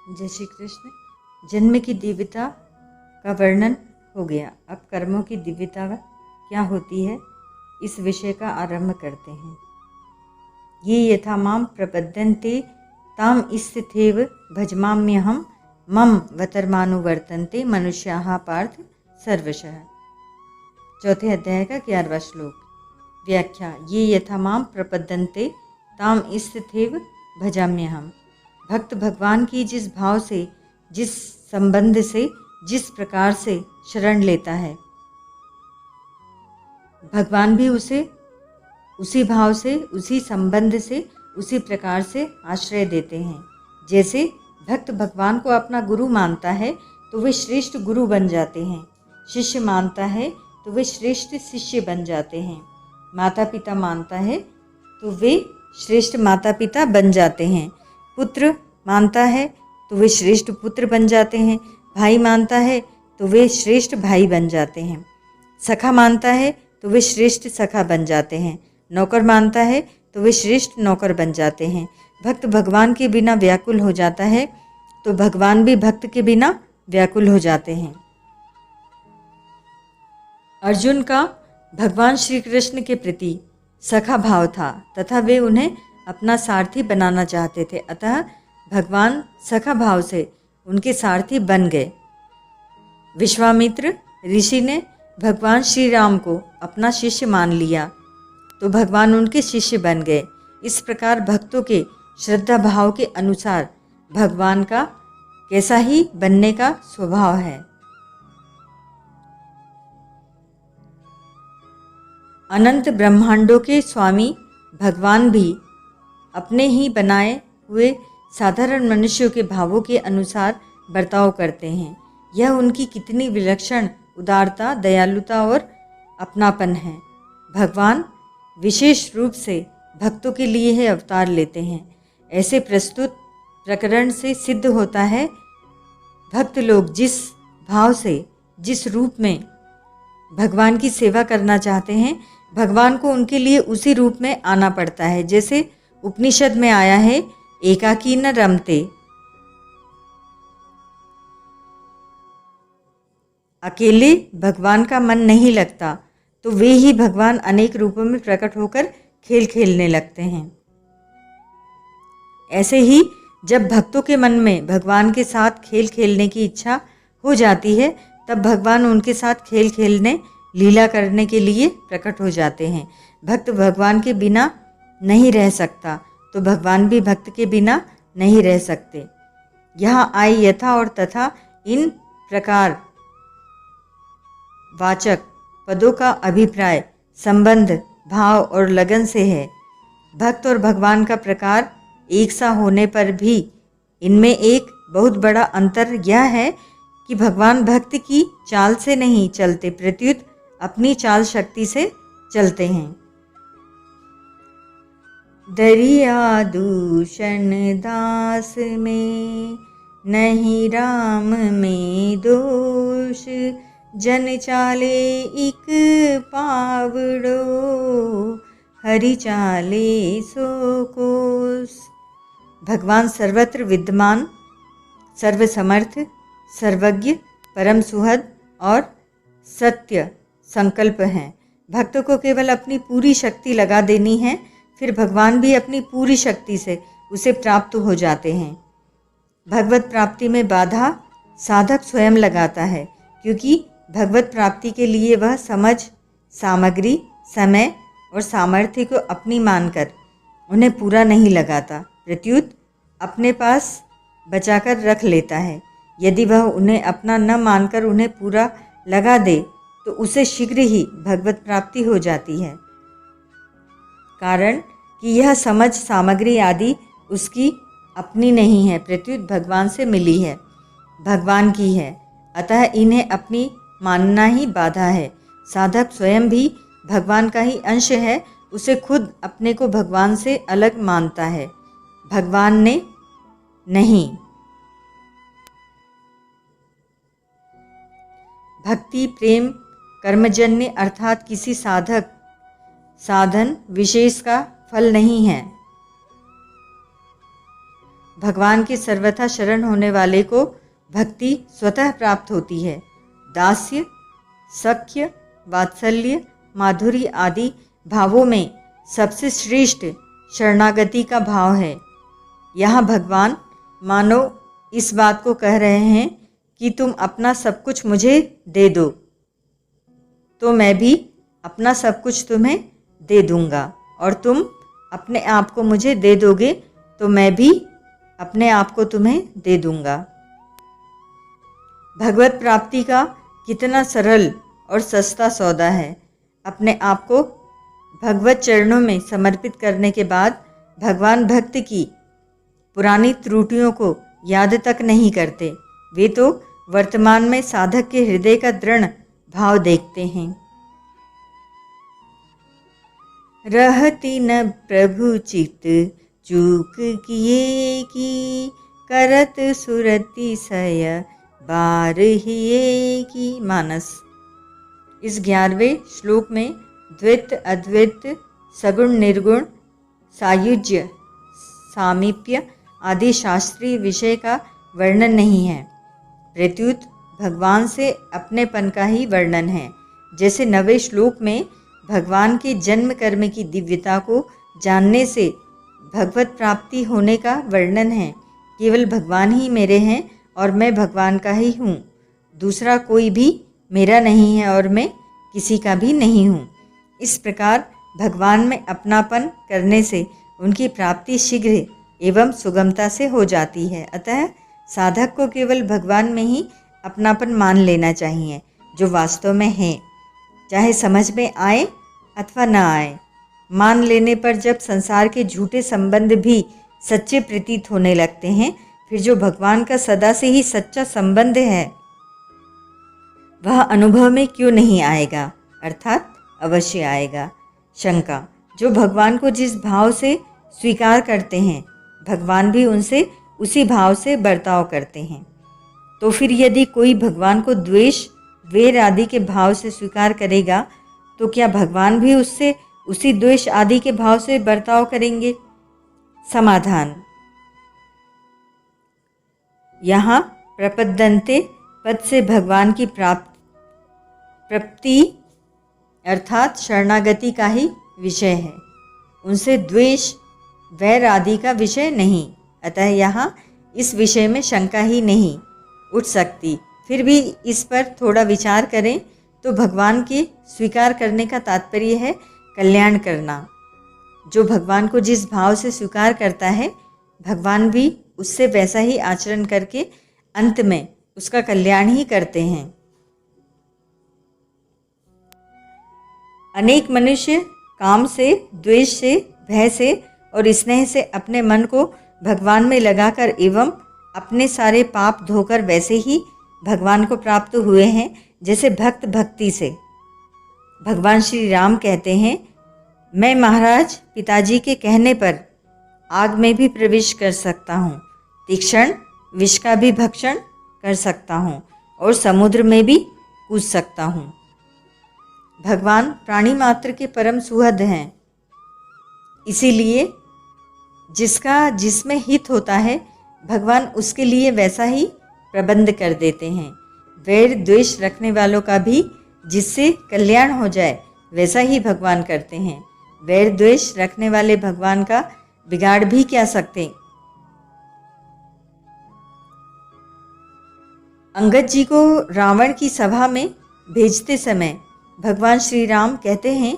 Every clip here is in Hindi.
जय श्री कृष्ण। जन्म की दिव्यता का वर्णन हो गया। अब कर्मों की दिव्यता क्या होती है, इस विषय का आरंभ करते हैं। ये यथा माम प्रपद्यन्ते ताम इस्थितेव भजमाम्यहम मम वतर्मानुवर्तन्ते मनुष्याः पार्थ सर्वशः। चौथे अध्याय का 11वां श्लोक। व्याख्या। ये यथा माम प्रपद्यन्ते ताम इस्थितेव भजाम्यहम। भक्त भगवान की जिस भाव से, जिस संबंध से, जिस प्रकार से शरण लेता है, भगवान भी उसे उसी भाव से, उसी संबंध से, उसी प्रकार से आश्रय देते हैं। जैसे भक्त भगवान को अपना गुरु मानता है तो वे श्रेष्ठ गुरु बन जाते हैं, शिष्य मानता है तो वे श्रेष्ठ शिष्य बन जाते हैं, माता पिता मानता है तो वे श्रेष्ठ माता पिता बन जाते हैं, पुत्र मानता है तो वे श्रेष्ठ पुत्र बन जाते हैं, भाई मानता है तो वे श्रेष्ठ भाई बन जाते हैं, सखा मानता है तो वे श्रेष्ठ सखा बन जाते हैं, नौकर मानता है तो वे श्रेष्ठ नौकर बन जाते हैं। भक्त भगवान के बिना व्याकुल हो जाता है तो भगवान भी भक्त के बिना व्याकुल हो जाते हैं। अर्जुन का भगवान श्री कृष्ण के प्रति सखा भाव था तथा वे उन्हें अपना सारथी बनाना चाहते थे, अतः भगवान सखा भाव से उनके सारथी बन गए। विश्वामित्र ऋषि ने भगवान श्री राम को अपना शिष्य मान लिया तो भगवान उनके शिष्य बन गए। इस प्रकार भक्तों के श्रद्धा भाव के अनुसार भगवान का कैसा ही बनने का स्वभाव है। अनंत ब्रह्मांडों के स्वामी भगवान भी अपने ही बनाए हुए साधारण मनुष्यों के भावों के अनुसार बर्ताव करते हैं। यह उनकी कितनी विलक्षण उदारता, दयालुता और अपनापन है। भगवान विशेष रूप से भक्तों के लिए ही अवतार लेते हैं। ऐसे प्रस्तुत प्रकरण से सिद्ध होता है, भक्त लोग जिस भाव से, जिस रूप में भगवान की सेवा करना चाहते हैं, भगवान को उनके लिए उसी रूप में आना पड़ता है। जैसे उपनिषद में आया है, एकाकी न रमते, अकेले भगवान का मन नहीं लगता, तो वे ही भगवान अनेक रूपों में प्रकट होकर खेल खेलने लगते हैं। ऐसे ही जब भक्तों के मन में भगवान के साथ खेल खेलने की इच्छा हो जाती है, तब भगवान उनके साथ खेल खेलने, लीला करने के लिए प्रकट हो जाते हैं। भक्त भगवान के बिना नहीं रह सकता तो भगवान भी भक्त के बिना नहीं रह सकते। यहाँ आई यथा और तथा इन प्रकार वाचक पदों का अभिप्राय संबंध, भाव और लगन से है। भक्त और भगवान का प्रकार एक सा होने पर भी इनमें एक बहुत बड़ा अंतर यह है कि भगवान भक्त की चाल से नहीं चलते, प्रत्युत अपनी चाल शक्ति से चलते हैं। दरिया दूषण दास में नहीं राम में दोष, जन चाले इक पावड़ो, हरि चाले सो कोस। भगवान सर्वत्र विद्यमान, सर्वसमर्थ, सर्वज्ञ, परम सुहद और सत्य संकल्प हैं। भक्तों को केवल अपनी पूरी शक्ति लगा देनी है, फिर भगवान भी अपनी पूरी शक्ति से उसे प्राप्त हो जाते हैं। भगवत प्राप्ति में बाधा साधक स्वयं लगाता है, क्योंकि भगवत प्राप्ति के लिए वह समझ, सामग्री, समय और सामर्थ्य को अपनी मानकर उन्हें पूरा नहीं लगाता, प्रत्युत अपने पास बचाकर रख लेता है। यदि वह उन्हें अपना न मानकर उन्हें पूरा लगा दे तो उसे शीघ्र ही भगवत प्राप्ति हो जाती है, कारण कि यह समझ, सामग्री आदि उसकी अपनी नहीं है, प्रत्युत भगवान से मिली है, भगवान की है, अतः इन्हें अपनी मानना ही बाधा है। साधक स्वयं भी भगवान का ही अंश है, उसे खुद अपने को भगवान से अलग मानता है, भगवान ने नहीं। भक्ति, प्रेम, कर्मजन्य अर्थात किसी साधक साधन विशेष का फल नहीं है। भगवान के सर्वथा शरण होने वाले को भक्ति स्वतः प्राप्त होती है। दास्य, सख्य, वात्सल्य, माधुर्य आदि भावों में सबसे श्रेष्ठ शरणागति का भाव है। यहाँ भगवान मानो इस बात को कह रहे हैं कि तुम अपना सब कुछ मुझे दे दो तो मैं भी अपना सब कुछ तुम्हें दे दूंगा, और तुम अपने आप को मुझे दे दोगे तो मैं भी अपने आप को तुम्हें दे दूंगा। भगवत प्राप्ति का कितना सरल और सस्ता सौदा है। अपने आप को भगवत चरणों में समर्पित करने के बाद भगवान भक्त की पुरानी त्रुटियों को याद तक नहीं करते, वे तो वर्तमान में साधक के हृदय का दृढ़ भाव देखते हैं। रहती न प्रभु चित चूक किए की, करत सुरति सय बार हिए की। मानस। इस 11वें श्लोक में द्वैत, अद्वैत, सगुण, निर्गुण, सायुज्य, सामीप्य आदि शास्त्रीय विषय का वर्णन नहीं है, प्रत्युत भगवान से अपनेपन का ही वर्णन है। जैसे 9वें श्लोक में भगवान के जन्म कर्म की दिव्यता को जानने से भगवत प्राप्ति होने का वर्णन है। केवल भगवान ही मेरे हैं और मैं भगवान का ही हूँ, दूसरा कोई भी मेरा नहीं है और मैं किसी का भी नहीं हूँ। इस प्रकार भगवान में अपनापन करने से उनकी प्राप्ति शीघ्र एवं सुगमता से हो जाती है। अतः साधक को केवल भगवान में ही अपनापन मान लेना चाहिए जो वास्तव में है, चाहे समझ में आए अथवा न आए। मान लेने पर जब संसार के झूठे संबंध भी सच्चे प्रतीत होने लगते हैं, फिर जो भगवान का सदा से ही सच्चा संबंध है वह अनुभव में क्यों नहीं आएगा, अर्थात अवश्य आएगा। शंका। जो भगवान को जिस भाव से स्वीकार करते हैं, भगवान भी उनसे उसी भाव से बर्ताव करते हैं। तो फिर यदि कोई भगवान को द्वेष, वैर आदि के भाव से स्वीकार करेगा तो क्या भगवान भी उससे उसी द्वेष आदि के भाव से बर्ताव करेंगे? समाधान। यहाँ प्रपद्यन्ते पद से भगवान की प्राप्ति अर्थात शरणागति का ही विषय है, उनसे द्वेष, वैर आदि का विषय नहीं। अतः यहाँ इस विषय में शंका ही नहीं उठ सकती। फिर भी इस पर थोड़ा विचार करें तो भगवान के स्वीकार करने का तात्पर्य है कल्याण करना। जो भगवान को जिस भाव से स्वीकार करता है, भगवान भी उससे वैसा ही आचरण करके अंत में उसका कल्याण ही करते हैं। अनेक मनुष्य काम से, द्वेष से, भय से और स्नेह से अपने मन को भगवान में लगाकर एवं अपने सारे पाप धोकर वैसे ही भगवान को प्राप्त हुए हैं जैसे भक्त भक्ति से। भगवान श्री राम कहते हैं, मैं महाराज पिताजी के कहने पर आग में भी प्रवेश कर सकता हूँ, तीक्ष्ण विष का भी भक्षण कर सकता हूँ और समुद्र में भी कूद सकता हूँ। भगवान प्राणी मात्र के परम सुहृद हैं, इसीलिए जिसका जिसमें हित होता है भगवान उसके लिए वैसा ही प्रबंध कर देते हैं। वैर द्वेष रखने वालों का भी जिससे कल्याण हो जाए वैसा ही भगवान करते हैं। वैर द्वेष रखने वाले भगवान का बिगाड़ भी क्या सकते। अंगद जी को रावण की सभा में भेजते समय भगवान श्री राम कहते हैं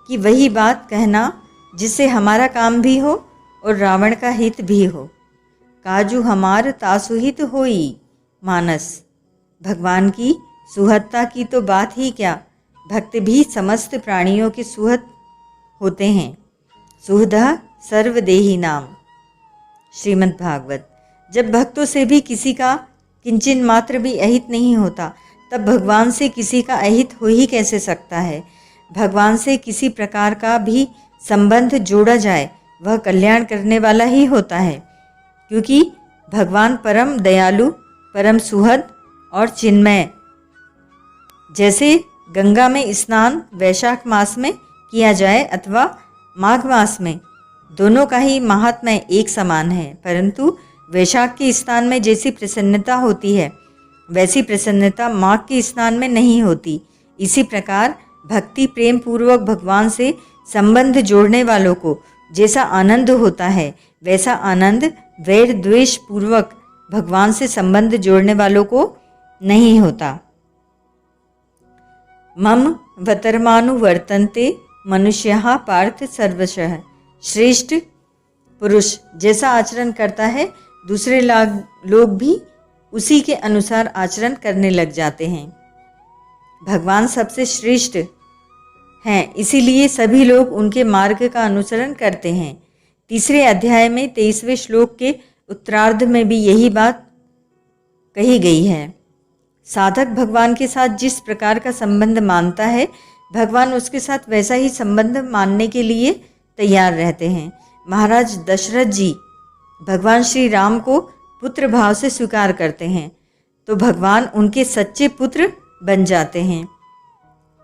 कि वही बात कहना जिससे हमारा काम भी हो और रावण का हित भी हो। काजू हमार तासुहित होई। मानस। भगवान की सुहृदता की तो बात ही क्या, भक्त भी समस्त प्राणियों के सुहृद होते हैं। सुहृदः सर्वदेही नाम। श्रीमद् भागवत। जब भक्तों से भी किसी का किंचन मात्र भी अहित नहीं होता, तब भगवान से किसी का अहित हो ही कैसे सकता है। भगवान से किसी प्रकार का भी संबंध जोड़ा जाए वह कल्याण करने वाला ही होता है, क्योंकि भगवान परम दयालु, परम सुहृद और चिन्मय। जैसे गंगा में स्नान वैशाख मास में किया जाए अथवा माघ मास में, दोनों का ही महात्म्य एक समान है, परंतु वैशाख के स्नान में जैसी प्रसन्नता होती है वैसी प्रसन्नता माघ के स्नान में नहीं होती। इसी प्रकार भक्ति प्रेम पूर्वक भगवान से संबंध जोड़ने वालों को जैसा आनंद होता है वैसा आनंद वैर द्वेष पूर्वक भगवान से संबंध जोड़ने वालों को नहीं होता। मम वतर्मानुवर्तन्ते मनुष्यः पार्थ सर्वशः। श्रेष्ठ पुरुष जैसा आचरण करता है दूसरे लोग भी उसी के अनुसार आचरण करने लग जाते हैं। भगवान सबसे श्रेष्ठ हैं, इसीलिए सभी लोग उनके मार्ग का अनुसरण करते हैं। तीसरे अध्याय में 23वें श्लोक के उत्तरार्ध में भी यही बात कही गई है। साधक भगवान के साथ जिस प्रकार का संबंध मानता है भगवान उसके साथ वैसा ही संबंध मानने के लिए तैयार रहते हैं। महाराज दशरथ जी भगवान श्री राम को पुत्र भाव से स्वीकार करते हैं तो भगवान उनके सच्चे पुत्र बन जाते हैं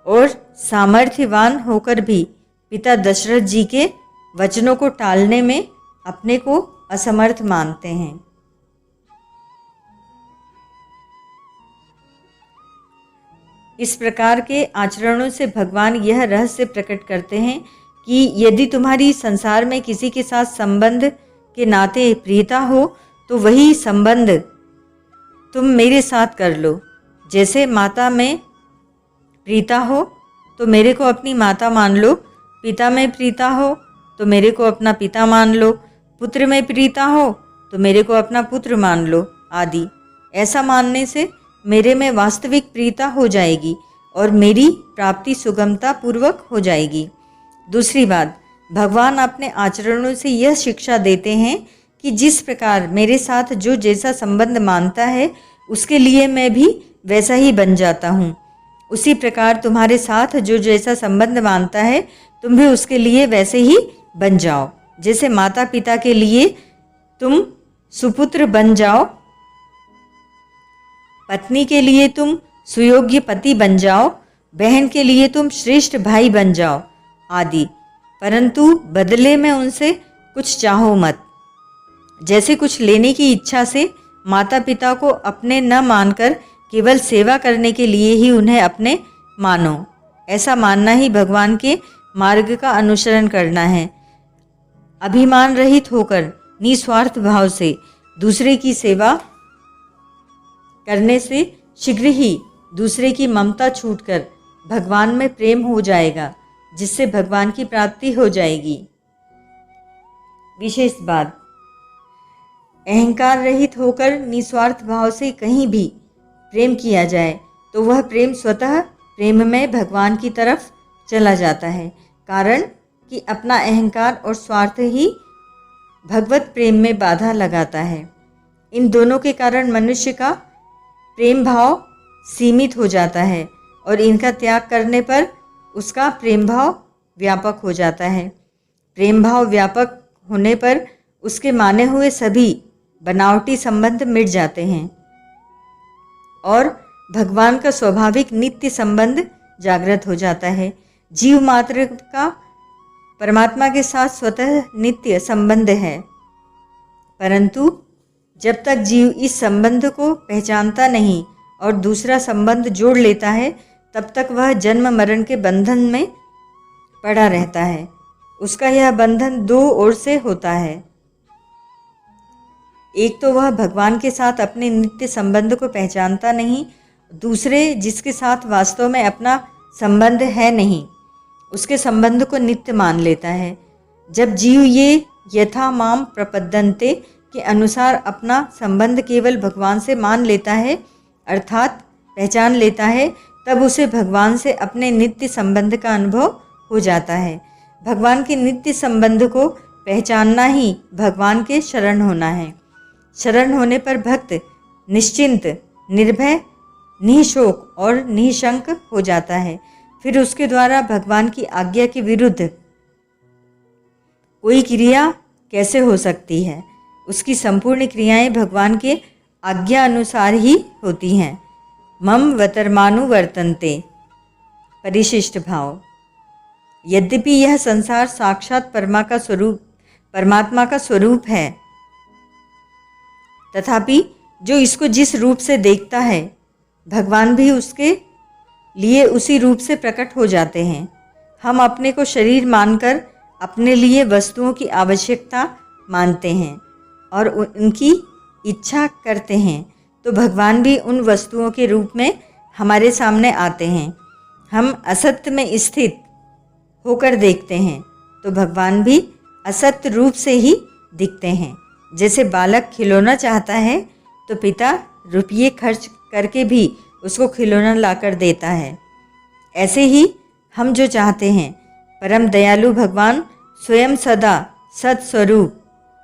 और सामर्थ्यवान होकर भी पिता दशरथ जी के वचनों को टालने में अपने को असमर्थ मानते हैं। इस प्रकार के आचरणों से भगवान यह रहस्य प्रकट करते हैं कि यदि तुम्हारी संसार में किसी के साथ संबंध के नाते प्रियता हो तो वही संबंध तुम मेरे साथ कर लो। जैसे माता में प्रीता हो तो मेरे को अपनी माता मान लो, पिता में प्रीता हो तो मेरे को अपना पिता मान लो, पुत्र में प्रीता हो तो मेरे को अपना पुत्र मान लो आदि। ऐसा मानने से मेरे में वास्तविक प्रीता हो जाएगी और मेरी प्राप्ति सुगमता पूर्वक हो जाएगी। दूसरी बात, भगवान अपने आचरणों से यह शिक्षा देते हैं कि जिस प्रकार मेरे साथ जो जैसा संबंध मानता है उसके लिए मैं भी वैसा ही बन जाता हूँ, उसी प्रकार तुम्हारे साथ जो जैसा संबंध मानता है तुम भी उसके लिए वैसे ही बन जाओ। जैसे माता पिता के लिए तुम सुपुत्र बन जाओ, पत्नी के लिए तुम सुयोग्य पति बन जाओ, बहन के लिए तुम श्रेष्ठ भाई बन जाओ आदि, परंतु बदले में उनसे कुछ चाहो मत। जैसे कुछ लेने की इच्छा से माता पिता को अपने न मानकर केवल सेवा करने के लिए ही उन्हें अपने मानो, ऐसा मानना ही भगवान के मार्ग का अनुसरण करना है। अभिमान रहित होकर निस्वार्थ भाव से दूसरे की सेवा करने से शीघ्र ही दूसरे की ममता छूटकर भगवान में प्रेम हो जाएगा, जिससे भगवान की प्राप्ति हो जाएगी। विशेष बात, अहंकार रहित होकर निस्वार्थ भाव से कहीं भी प्रेम किया जाए तो वह प्रेम स्वतः प्रेम में भगवान की तरफ चला जाता है, कारण कि अपना अहंकार और स्वार्थ ही भगवत प्रेम में बाधा लगाता है। इन दोनों के कारण मनुष्य का प्रेम भाव सीमित हो जाता है और इनका त्याग करने पर उसका प्रेम भाव व्यापक हो जाता है। प्रेम भाव व्यापक होने पर उसके माने हुए सभी बनावटी संबंध मिट जाते हैं और भगवान का स्वाभाविक नित्य संबंध जागृत हो जाता है। जीव मात्र का परमात्मा के साथ स्वतः नित्य संबंध है, परंतु जब तक जीव इस संबंध को पहचानता नहीं और दूसरा संबंध जोड़ लेता है तब तक वह जन्म मरण के बंधन में पड़ा रहता है। उसका यह बंधन दो ओर से होता है। एक तो वह भगवान के साथ अपने नित्य संबंध को पहचानता नहीं, दूसरे जिसके साथ वास्तव में अपना संबंध है नहीं उसके संबंध को नित्य मान लेता है। जब जीव ये यथा माम प्रपद्यन्ते के अनुसार अपना संबंध केवल भगवान से मान लेता है अर्थात पहचान लेता है, तब उसे भगवान से अपने नित्य संबंध का अनुभव हो जाता है। भगवान के नित्य संबंध को पहचानना ही भगवान के शरण होना है। शरण होने पर भक्त निश्चिंत, निर्भय, निःशोक और निःशंक हो जाता है। फिर उसके द्वारा भगवान की आज्ञा के विरुद्ध कोई क्रिया कैसे हो सकती है? उसकी संपूर्ण क्रियाएं भगवान के आज्ञा अनुसार ही होती हैं। मम वतर्मानुवर्तन्ते परिशिष्ट भाव। यद्यपि यह संसार साक्षात परमात्मा का स्वरूप है, तथापि जो इसको जिस रूप से देखता है, भगवान भी उसके लिए उसी रूप से प्रकट हो जाते हैं। हम अपने को शरीर मानकर अपने लिए वस्तुओं की आवश्यकता मानते हैं और उनकी इच्छा करते हैं, तो भगवान भी उन वस्तुओं के रूप में हमारे सामने आते हैं। हम असत्य में स्थित होकर देखते हैं तो भगवान भी असत्य रूप से ही दिखते हैं। जैसे बालक खिलौना चाहता है तो पिता रुपये खर्च करके भी उसको खिलौना लाकर देता है। ऐसे ही हम जो चाहते हैं, परम दयालु भगवान स्वयं सदा सत्स्वरूप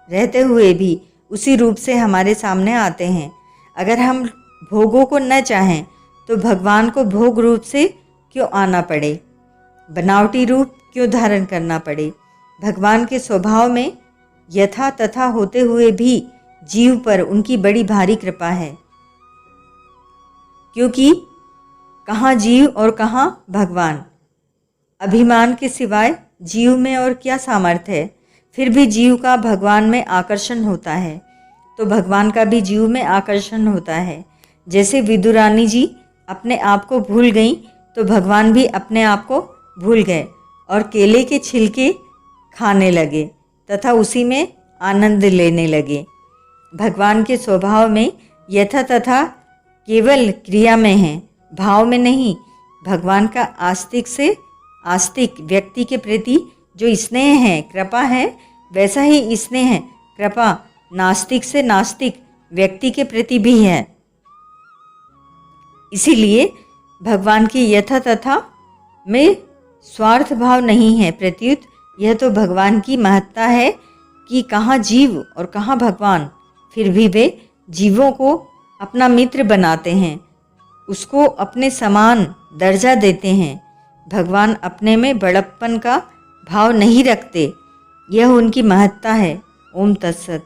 रहते हुए भी उसी रूप से हमारे सामने आते हैं। अगर हम भोगों को न चाहें तो भगवान को भोग रूप से क्यों आना पड़े, बनावटी रूप क्यों धारण करना पड़े। भगवान के स्वभाव में यथा तथा होते हुए भी जीव पर उनकी बड़ी भारी कृपा है, क्योंकि कहाँ जीव और कहाँ भगवान। अभिमान के सिवाय जीव में और क्या सामर्थ्य है। फिर भी जीव का भगवान में आकर्षण होता है तो भगवान का भी जीव में आकर्षण होता है। जैसे विदुरानी जी अपने आप को भूल गईं तो भगवान भी अपने आप को भूल गए और केले के छिलके खाने लगे तथा उसी में आनंद लेने लगे। भगवान के स्वभाव में यथा तथा केवल क्रिया में है, भाव में नहीं। भगवान का आस्तिक से आस्तिक व्यक्ति के प्रति जो स्नेह है, कृपा है, वैसा ही स्नेह कृपा नास्तिक से नास्तिक व्यक्ति के प्रति भी है। इसीलिए भगवान की यथा तथा में स्वार्थ भाव नहीं है, प्रत्युत यह तो भगवान की महत्ता है कि कहाँ जीव और कहाँ भगवान। फिर भी वे जीवों को अपना मित्र बनाते हैं, उसको अपने समान दर्जा देते हैं। भगवान अपने में बड़प्पन का भाव नहीं रखते, यह उनकी महत्ता है। ओम तत्सत।